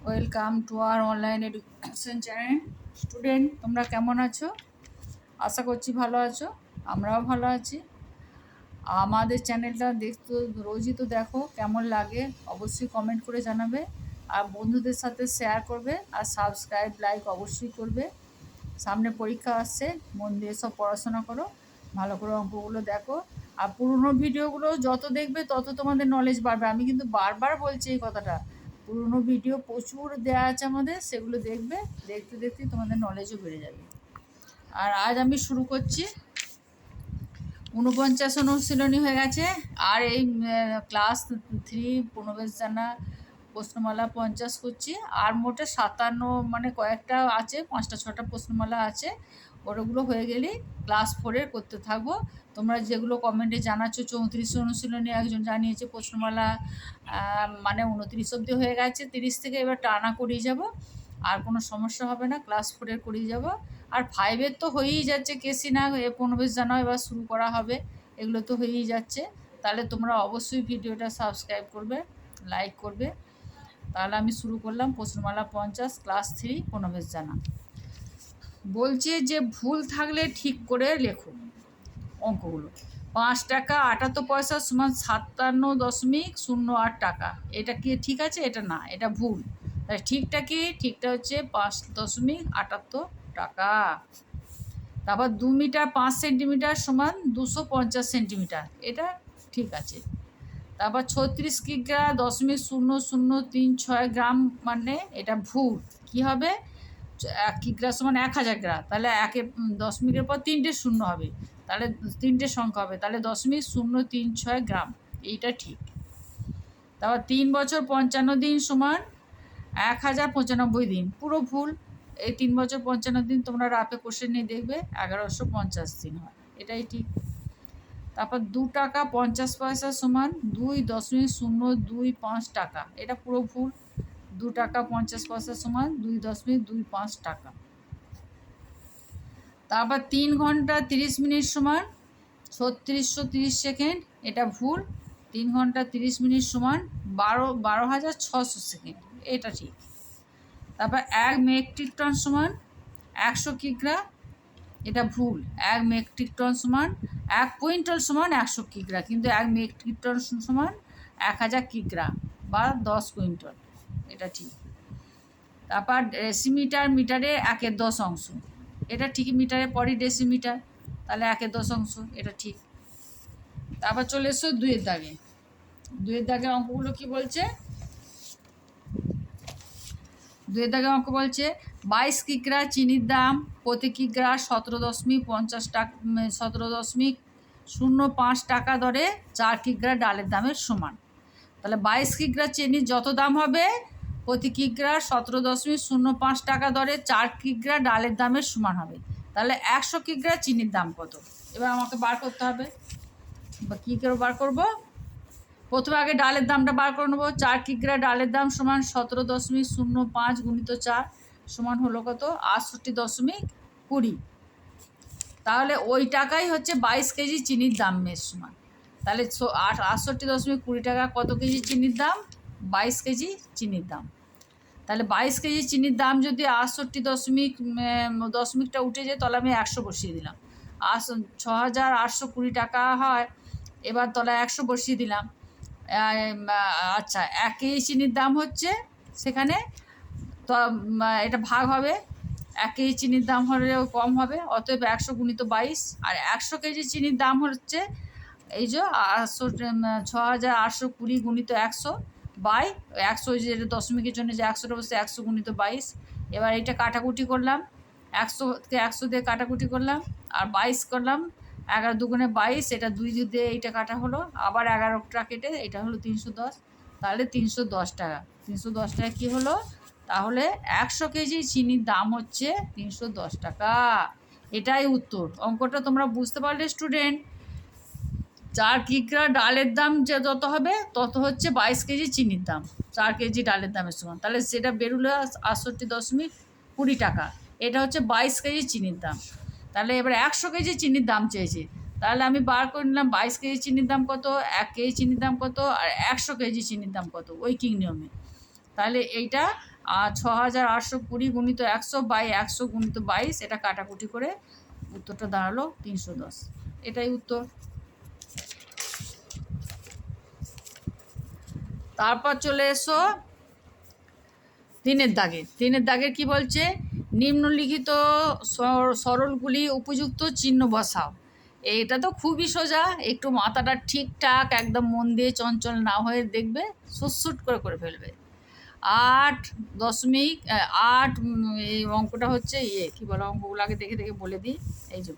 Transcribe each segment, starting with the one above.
Welcome to our online education channel. Student, তোমরা কেমন আছো? আশা করছি ভালো আছো। আমরাও ভালো আছি। আমাদের চ্যানেলটা দেখতে রোজই তো দেখো, কেমন লাগে অবশ্যই কমেন্ট করে জানাবে, আর বন্ধুদের সাথে শেয়ার করবে, আর সাবস্ক্রাইব লাইক অবশ্যই করবে। সামনে পরীক্ষা আসছে, মন দিয়ে সব পড়াশোনা করো, ভালো করে অঙ্কগুলো দেখো। আর পুরনো ভিডিওগুলো যত দেখবে তত তোমাদের নলেজ বাড়বে। আমি কিন্তু বারবার বলছি এই কথাটা, পুরনো ভিডিও প্রচুর দেওয়া আছে আমাদের, সেগুলো দেখবে, দেখতে দেখতে তোমাদের নলেজও বেড়ে যাবে। আর আজ আমি শুরু করছি। 49 অনুশীলনী হয়ে গেছে। আর এই ক্লাস 3 প্রণবেশ জানা প্রশ্নমালা 50 করছি। আর মোটে 57 মানে কয়েকটা আছে, 5টা-6টা প্রশ্নমালা আছে। ওগুলো হয়ে গেলেই ক্লাস 4-এর করতে থাকবো। তোমরা যেগুলো কমেন্টে জানাচ্ছ, 34 অনুশীলনী একজন জানিয়েছে প্রশ্নমালা মানে 29 অবধি হয়ে গেছে, 30 থেকে এবার টানা করিয়ে যাব। আর কোনো সমস্যা হবে না, ক্লাস 4-এর করিয়ে যাব। আর 5-এর তো হয়েই যাচ্ছে, কেসি না প্রণবেশ জানাও এবার শুরু করা হবে, এগুলো তো হয়েই যাচ্ছে। তাহলে তোমরা অবশ্যই ভিডিওটা সাবস্ক্রাইব করবে, লাইক করবে। তাহলে আমি শুরু করলাম। প্রশ্নমালা 50, ক্লাস 3, প্রণবেশ জানা। বলছে যে ভুল থাকলে ঠিক করে লেখো অঙ্কগুলো। 5 টাকা 78 পয়সা সমান 57.08 টাকা। এটা কি ঠিক আছে? এটা না, এটা ভুল। তাহলে ঠিকটা কি? ঠিকটা হচ্ছে 5.78 টাকা। তারপর 2 মিটার 5 সেন্টিমিটার সমান 250 সেন্টিমিটার, এটা ঠিক আছে। তারপর 36 কিগ্রা 0.0036 গ্রাম, মানে এটা ভুল। কি হবে? 1 কিগ্রা সমান 1000 গ্রাম, তাহলে 10 পর 3টে শূন্য হবে, তাহলে 3টে সংখ্যা হবে, তাহলে 0.036 গ্রাম, এইটা ঠিক। তারপর 3 বছর 55 দিন সমান 1095 দিন, পুরো ভুল। এই 3 বছর 55 দিন তোমরা রাফে কোশ্চেন নিয়ে দেখবে 1150 দিন হয়, এটাই ঠিক। তারপর 2 টাকা 50 পয়সা সমান 2.025 টাকা, এটা পুরো ভুল। 2 টাকা 50 পয়সা সমান 2.25 টাকা। তারপর 3 ঘন্টা 30 মিনিট সমান 3630 সেকেন্ড, এটা ভুল। 3 ঘন্টা 30 মিনিট সমান 12,600 সেকেন্ড, এটা ঠিক। তারপর 1 মেট্রিক টন সমান 100 কিগ্রা, এটা ভুল। 1 মেট্রিক টন সমান 1 কুইন্টাল সমান 100 কিগ্রা, কিন্তু 1 মেট্রিক টন সমান 1000 কিগ্রা বা 10 কুইন্টাল, এটা ঠিক। তারপর ডেসিমিটার মিটারে 1/10 অংশ, এটা ঠিক। মিটারের পরই ডেসিমিটার, তাহলে 1/10 অংশ, এটা ঠিক। তারপর চলে এসো 2-এর দাগে। 2-এর দাগের অঙ্কগুলো কি বলছে? 2-এর দাগের অঙ্ক বলছে 22 কিগ্রা চিনির দাম প্রতি কিগ্রা 17.50 টাকা 17.05 টাকা দরে 4 কিগ্রা ডালের দামের সমান। তাহলে 22 কিগ্রা চিনির যত দাম হবে প্রতি কিগ্রা 17.05 টাকা দরে 4 কিগ্রা ডালের দামের সমান হবে। তাহলে 100 কিগ্রা চিনির দাম কত? এবার আমাকে বার করতে হবে। বা কী করে বার করবো? প্রথমে আগে ডালের দামটা বার করে নেবো। 4 কিগ্রা ডালের দাম সমান 17.05 গুণিত 4 সমান হলো কত? 68.20। তাহলে ওই টাকাই হচ্ছে 22 কেজি চিনির দামের সমান। তাহলে 68.20 টাকা কত কেজি চিনির দাম? 22 কেজি চিনির দাম। তাহলে 22 কেজি চিনির দাম যদি 68.10টা উঠে যায়, তাহলে আমি 100 বসিয়ে দিলাম। 6,820 টাকা হয়। এবার তাহলে 100 বসিয়ে দিলাম। আচ্ছা, 1 কেজি চিনির দাম হচ্ছে, সেখানে তো এটা ভাগ হবে, 1 কেজি চিনির দাম হলেও কম হবে, অতএব 100 গুণিত 22। আর 100 কেজি চিনির দাম হচ্ছে এই যে 6,820 গুণিত 100 বাই 100, যেটা দশমিকের জন্য যে 100টা বসে 100 গুণিত 22। এবার এটা কাটাকুটি করলাম, 100কে 100 দিয়ে কাটাকুটি করলাম, আর 22 করলাম। 11 দুগুণে 22, এটা 2 দিয়ে এইটা কাটা হলো, আবার 11টা কেটে এটা হলো 310। তাহলে 310 টাকা। 310 টাকা কী হলো? তাহলে 100 কেজি চিনির দাম হচ্ছে 310 টাকা। এটাই উত্তর। অঙ্কটা তোমরা বুঝতে পারলে স্টুডেন্ট? 4 কিগ্রা ডালের দাম যে যত হবে তত হচ্ছে 22 কেজি চিনির দাম, 4 কেজি ডালের দামের সমান। তাহলে সেটা বেরোলো 68.20 টাকা। এটা হচ্ছে 22 কেজি চিনির দাম। তাহলে এবার 100 কেজি চিনির দাম চেয়েছে, তাহলে আমি বার করে নিলাম 22 কেজি চিনির দাম কত, 1 কেজি চিনির দাম কত, আর 100 কেজি চিনির দাম কত, ওই কিং নিয়মে। তাহলে এইটা 6820 গুণিত 100 বাই 100 গুণিত 22, এটা কাটাকুটি করে উত্তরটা দাঁড়ালো 310। এটাই উত্তর। তারপর চলে এসো 3-এর দাগে। 3-এর দাগের কি বলছে, নিম্নলিখিত সরলগুলি উপযুক্ত চিহ্ন বসাও। এটা তো খুবই সোজা, একটু মাথাটা ঠিকঠাক একদম মন দিয়ে চঞ্চল না হয়ে দেখবে, সুট করে ফেলবে। 8.8, এই অঙ্কটা হচ্ছে কী বলো, অঙ্কগুলো আগে দেখে বলে দিই। এই যে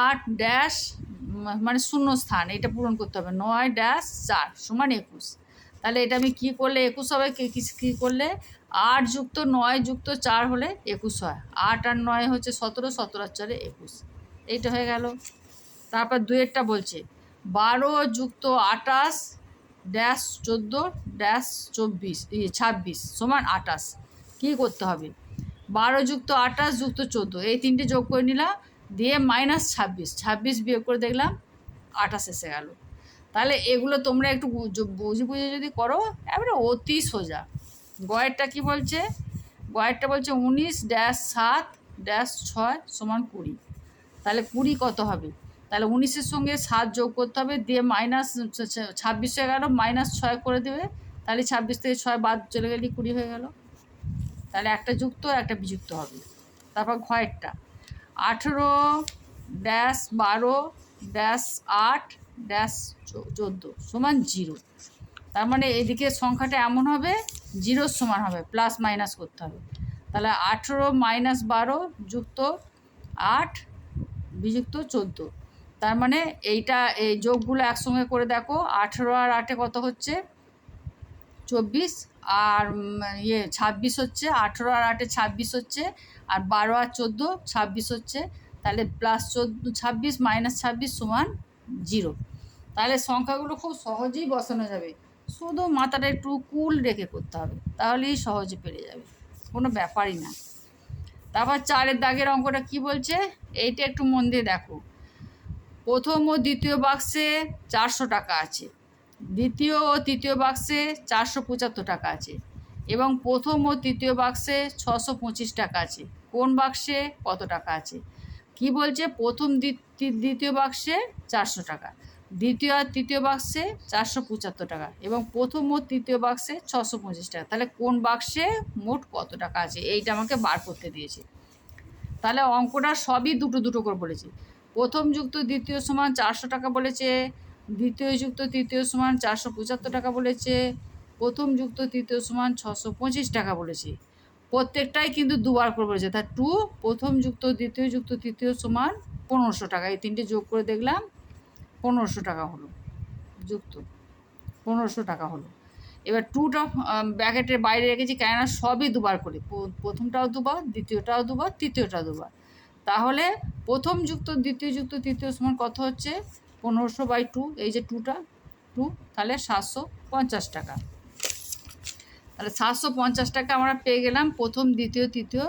8 মানে শূন্যস্থান, এটা পূরণ করতে হবে। 9-4 সমান 21। তাহলে এটা আমি কী করলে 21 হবে, কী করলে 8 যুক্ত 9 যুক্ত 4 হলে 21 হয়। 8 আর 9 হচ্ছে 17, 17 আর 4 21, এইটা হয়ে গেল। তারপর 2-এরটা বলছে 12 যুক্ত 28-14-26 সমান 28। কী করতে হবে, 12 যুক্ত 28 যুক্ত 14, এই তিনটে যোগ করে নিলাম, দিয়ে -26 বিয়োগ করে দেখলাম 28 এসে গেল। তাহলে এগুলো তোমরা একটু বুঝে যদি করো, এবারে অতি সোজা। গয়েরটা কি বলছে, গয়েরটা বলছে 19-7-6 সমান 20। তাহলে 20 কত হবে, তাহলে 19-এর সঙ্গে 7 যোগ করতে হবে, দিয়ে -26 হয়ে গেল, -6 করে দেবে, তাহলে 26 থেকে 6 বাদ চলে গেলে 20 হয়ে গেল। তাহলে একটা যুক্ত একটা বিযুক্ত হবে। তারপর ঘয়েরটা 18-12-8-14 সমান 0। তার মানে এদিকে সংখ্যাটা এমন হবে 0 সমান হবে, প্লাস মাইনাস করতে হবে। তাহলে 18-12 যুক্ত 8 বিযুক্ত 14। তার মানে এইটা, এই যোগগুলো একসঙ্গে করে দেখো, 18 আর 8 কত হচ্ছে 24, আর 26 হচ্ছে, 18 আর 8 26 হচ্ছে, আর 12 আর 14 26 হচ্ছে। তাহলে +26 -26 সমান 0। তাহলে সংখ্যাগুলো খুব সহজেই বসানো যাবে, শুধু মাথাটা একটু কুল রেখে করতে হবে, তাহলেই সহজে পেরে যাবে, কোনো ব্যাপারই না। তারপর 4-এর দাগের অঙ্কটা কি বলছে, এইটা একটু মন দিয়ে দেখো। প্রথম ও দ্বিতীয় বাক্সে 400 টাকা আছে, দ্বিতীয় ও তৃতীয় বাক্সে 475 টাকা আছে, এবং প্রথম ও তৃতীয় বাক্সে 625 টাকা আছে। কোন বাক্সে কত টাকা আছে? কি বলছে, প্রথম দ্বিতীয় বাক্সে 400 টাকা, দ্বিতীয় আর তৃতীয় বাক্সে 475 টাকা, এবং প্রথম ও তৃতীয় বাক্সে 625 টাকা। তাহলে কোন বাক্সে মোট কত টাকা আছে, এইটা আমাকে বার করতে দিয়েছে। তাহলে অঙ্কটা সবই দুটো দুটো করে বলেছি। প্রথম যুক্ত দ্বিতীয় সমান 400 টাকা বলেছে, দ্বিতীয় যুক্ত তৃতীয় সমান 475 টাকা বলেছে, প্রথম যুক্ত তৃতীয় সমান 625 টাকা বলেছে। প্রত্যেকটাই কিন্তু দুবার করে বলেছে। তার 2 প্রথম যুক্ত দ্বিতীয় যুক্ত তৃতীয় সমান 1500 টাকা, এই তিনটে যোগ করে দেখলাম 1500 টাকা হলো, যুক্ত 1500 টাকা হলো। এবার 2টা ব্র্যাকেটের বাইরে রেখেছি, কেননা সবই দুবার করে, প্রথমটাও দুবার, দ্বিতীয়টাও দুবার, তৃতীয়টাও দুবার। তাহলে প্রথম যুক্ত দ্বিতীয় যুক্ত তৃতীয় সমান কত হচ্ছে 1500/2, এই যে 2টা 2, তাহলে 750 টাকা। তাহলে 750 টাকা আমরা পেয়ে গেলাম প্রথম দ্বিতীয় তৃতীয়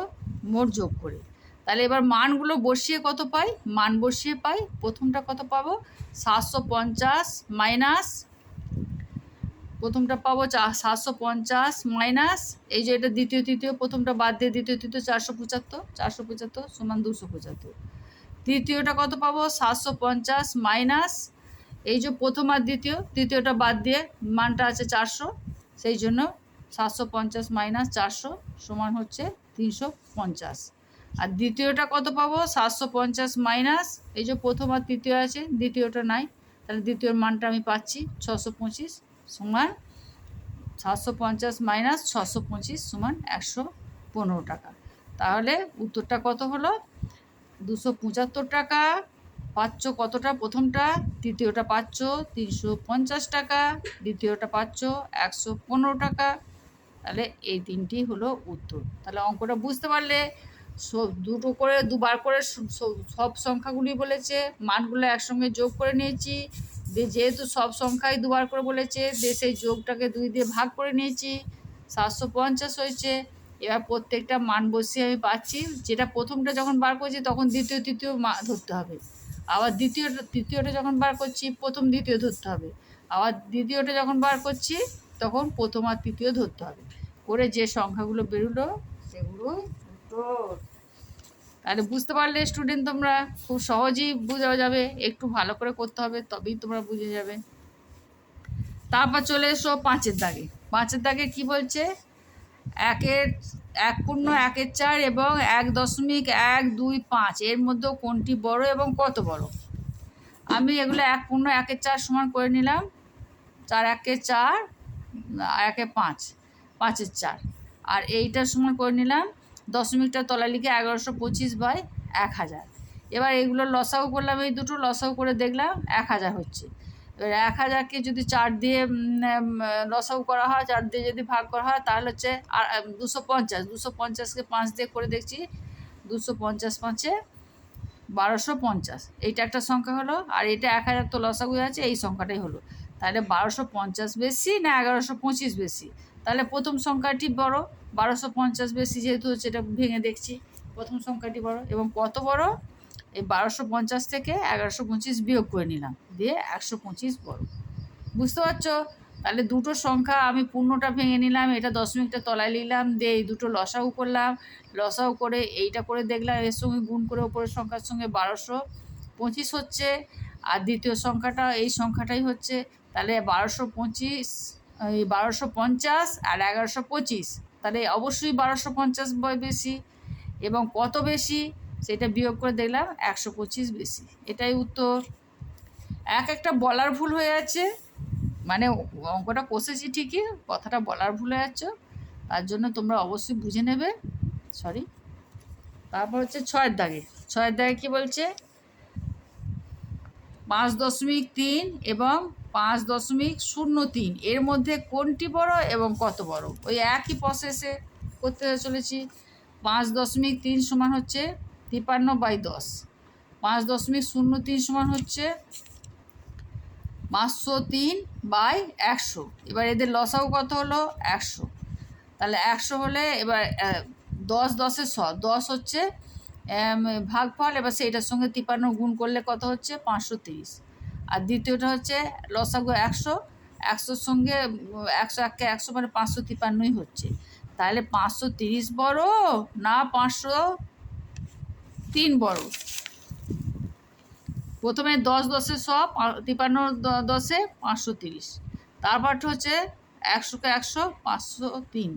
মোট যোগ করে। তাহলে এবার মানগুলো বসিয়ে কত পাই, মান বসিয়ে পাই, প্রথমটা কত পাবো 750 মাইনাস, প্রথমটা পাবো 750 মাইনাস, এই যে এটা দ্বিতীয় তৃতীয়, প্রথমটা বাদ দিয়ে দ্বিতীয় তৃতীয় 475 সমান 275। তৃতীয়টা কত পাবো 750 মাইনাস, এই যে প্রথম আর দ্বিতীয়টা বাদ দিয়ে মানটা আছে 400, সেই জন্য 750 মাইনাস 400 সমান হচ্ছে 350। আর দ্বিতীয়টা কত পাবো 750 মাইনাস, এই যে প্রথম আর তৃতীয় আছে, দ্বিতীয়টা নাই, তাহলে দ্বিতীয়র মানটা আমি পাচ্ছি 625 সমান 750 মাইনাস 625 সমান 115 টাকা। তাহলে উত্তরটা কত হলো 275 টাকা। পাচ্ছ কতটা, প্রথমটা, তৃতীয়টা পাচ্ছ 350 টাকা, দ্বিতীয়টা পাচ্ছ 115 টাকা। তাহলে এই তিনটি হলো উত্তর। তাহলে অঙ্কটা বুঝতে পারলে, দুটো করে দুবার করে সব সংখ্যাগুলি বলেছে, মানগুলো একসঙ্গে যোগ করে নিয়েছি, যেহেতু সব সংখ্যাই দুবার করে বলেছে, সেই যোগটাকে 2 দিয়ে ভাগ করে নিয়েছি, 750 হয়েছে। এবার প্রত্যেকটা মান বসিয়ে আমি পাচ্ছি, যেটা প্রথমটা যখন বার করছি তখন দ্বিতীয় তৃতীয় ধরতে হবে, আবার তৃতীয়টা যখন বার করছি প্রথম দ্বিতীয় ধরতে হবে, আবার দ্বিতীয়টা যখন বার করছি তখন প্রথম আর তৃতীয় ধরতে হবে, করে যে সংখ্যাগুলো বেরোলো সেগুলোই উত্তর। তাহলে বুঝতে পারলে স্টুডেন্ট, তোমরা খুব সহজেই বোঝা যাবে, একটু ভালো করে করতে হবে তবেই তোমরা বুঝে যাবে। তারপর চলে এসো 5-এর দাগে। 5-এর দাগে কি বলছে, 1.4 এবং 1.125 এর মধ্যে কোনটি বড় এবং কত বড়। আমি এগুলো 1.1/4 সমান করে নিলাম, 4×1=4, 1×5, 5×4, আর এইটার সমান করে নিলাম দশমিকটা তলায় লিখে 1125/1000। এবার এগুলো লসাগু করলাম, এই দুটো লসাগু করে দেখলাম 1000 হচ্ছে। এবার 1000কে যদি 4 দিয়ে লসাগু করা হয়, 4 দিয়ে যদি ভাগ করা হয় তাহলে হচ্ছে 250। 250কে 5 দিয়ে করে দেখছি, 250×5 1250, এইটা একটা সংখ্যা হলো। আর এটা 1000 তো লসাগু আছে, এই সংখ্যাটাই হলো। তাহলে 1250 বেশি না 1125 বেশি? তাহলে প্রথম সংখ্যাটি বড়, 1250 বেশি যেহেতু হচ্ছে, এটা ভেঙে দেখছি প্রথম সংখ্যাটি বড়। এবং কত বড়? এই 1250 থেকে 1125 বিয়োগ করে নিলাম, দিয়ে 125 বড়। বুঝতে পারছো? তাহলে দুটো সংখ্যা আমি পূর্ণটা ভেঙে নিলাম, এটা দশমিকটা তলায় লিখলাম, দিয়ে এই দুটো লসাগু করলাম, লসাগু করে এইটা করে দেখলাম এর সঙ্গে গুণ করে ওপরের সংখ্যার সঙ্গে 1225 হচ্ছে, আর দ্বিতীয় সংখ্যাটা এই সংখ্যাটাই হচ্ছে। তাহলে 1225, এই 1250 আর 1125, তাহলে অবশ্যই 1250 বেশি। এবং কত বেশি সেটা বিয়োগ করে দেখলাম 125 বেশি, এটাই উত্তর। একটা বলার ভুল হয়ে যাচ্ছে, মানে অঙ্কটা কষেছি ঠিকই, কথাটা বলার ভুল হয়ে যাচ্ছে, তার জন্য তোমরা অবশ্যই বুঝে নেবে, সরি। তারপর হচ্ছে 6-এর দাগে। 6-এর দাগে কী বলছে, 5.3 এবং 5.03 এর মধ্যে কোনটি বড় এবং কত বড়? ওই একই প্রসেসে করতে চলেছি। 5.3 সমান হচ্ছে 53/10, 5.03 সমান হচ্ছে 503/100। এবার এদের লসাগু কত হলো? 100। তাহলে 100 হলে এবার 10 10 হচ্ছে ভাগফল, এবার সেইটার সঙ্গে 53 গুণ করলে কত হচ্ছে? 530। আর দ্বিতীয়টা হচ্ছে লসাগু 100, 100-র সঙ্গে 100 মানে 553ই হচ্ছে। তাহলে 530 বড় না 503 বড়? প্রথমে 10 10 53 10 530, তারপরটা হচ্ছে 100কে 100 503।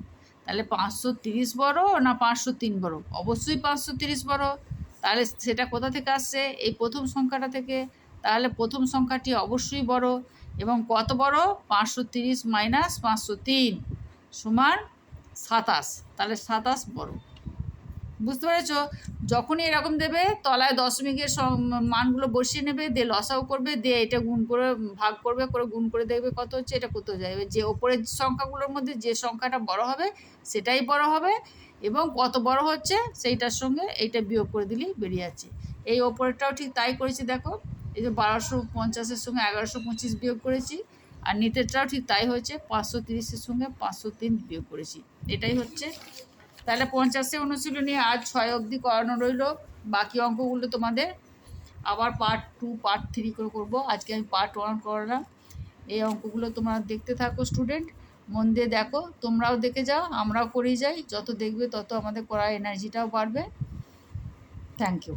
তাহলে 530 বড় না 503 বড়? অবশ্যই 530 বড়। তাহলে সেটা কোথা থেকে আসছে? এই প্রথম সংখ্যাটা থেকে। তাহলে প্রথম সংখ্যাটি অবশ্যই বড়। এবং কত বড়? 530 - 503 সমান 27। তাহলে 27 বড়। বুঝতে পেরেছ? যখনই এরকম দেবে তলায় দশমিকের মানগুলো বসিয়ে নেবে, দিয়ে লসাও করবে, দিয়ে এটা গুণ করে ভাগ করবে, করে গুণ করে দেখবে কত হচ্ছে, এটা কত যাবে। যে ওপরের সংখ্যাগুলোর মধ্যে যে সংখ্যাটা বড় হবে সেটাই বড় হবে, এবং কত বড় হচ্ছে সেইটার সঙ্গে এইটা বিয়োগ করে দিলেই বেরিয়ে যাচ্ছে। এই ওপরেরটাও ঠিক তাই করেছি, দেখো এই যে 1250-এর সঙ্গে 1125 বিয়োগ করেছি, আর নিচেরটাও ঠিক তাই হয়েছে, 530-এর সঙ্গে 503 বিয়োগ করেছি, এটাই হচ্ছে। তাহলে 50-এ অনুশীলনী আজ 6 অবধি করানো রইল। বাকি অঙ্কগুলো তোমাদের আবার পার্ট 2 পার্ট 3 করে করবো। আজকে আমি পার্ট 1 করালাম। এই অঙ্কগুলো তোমরা দেখতে থাকো স্টুডেন্ট, মন দিয়ে দেখো, তোমরাও দেখে যাও, আমরাও করেই যাই। যত দেখবে তত আমাদের করার এনার্জিটাও বাড়বে। Thank you.